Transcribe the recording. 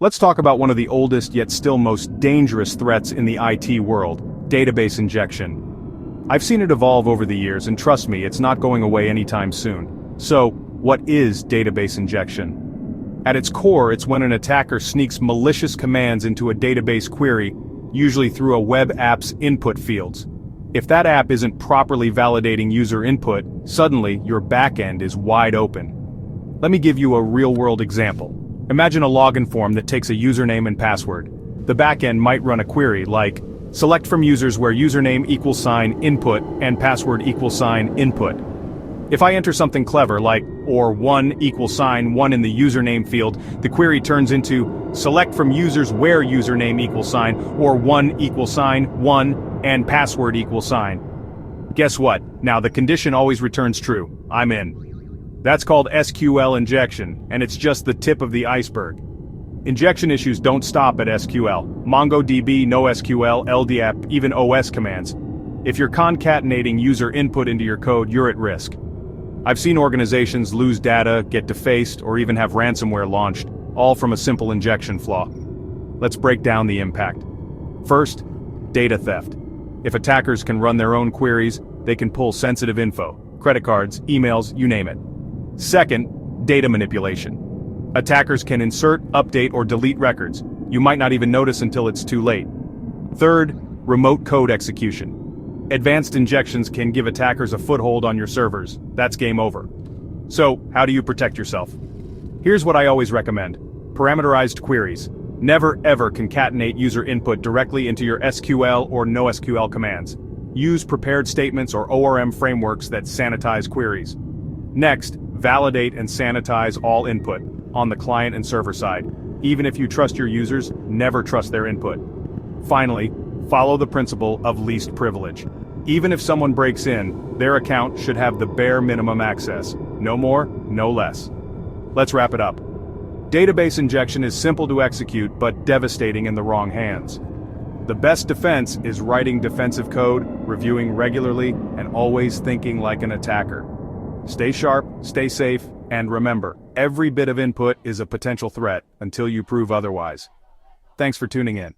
Let's talk about one of the oldest yet still most dangerous threats in the IT world, database injection. I've seen it evolve over the years, and trust me, it's not going away anytime soon. So, what is database injection? At its core, it's when an attacker sneaks malicious commands into a database query, usually through a web app's input fields. If that app isn't properly validating user input, suddenly your backend is wide open. Let me give you a real-world example. Imagine a login form that takes a username and password. The backend might run a query like, select from users where username =, input and password =, input. If I enter something clever like, or 1 =, 1 in the username field, the query turns into, select from users where username =, or 1 =, 1 and password =. Guess what? Now the condition always returns true. I'm in. That's called SQL injection, and it's just the tip of the iceberg. Injection issues don't stop at SQL. MongoDB, NoSQL, LDAP, even OS commands. If you're concatenating user input into your code, you're at risk. I've seen organizations lose data, get defaced, or even have ransomware launched, all from a simple injection flaw. Let's break down the impact. First, data theft. If attackers can run their own queries, they can pull sensitive info, credit cards, emails, you name it. Second, data manipulation. Attackers can insert, update, or delete records. You might not even notice until it's too late. Third, remote code execution. Advanced injections can give attackers a foothold on your servers. That's game over. So, how do you protect yourself? Here's what I always recommend. Parameterized queries. Never ever concatenate user input directly into your SQL or NoSQL commands. Use prepared statements or ORM frameworks that sanitize queries. Next, validate and sanitize all input, on the client and server side. Even if you trust your users, never trust their input. Finally, follow the principle of least privilege. Even if someone breaks in, their account should have the bare minimum access. No more, no less. Let's wrap it up. Database injection is simple to execute, but devastating in the wrong hands. The best defense is writing defensive code, reviewing regularly, and always thinking like an attacker. Stay sharp, stay safe, and remember, every bit of input is a potential threat until you prove otherwise. Thanks for tuning in.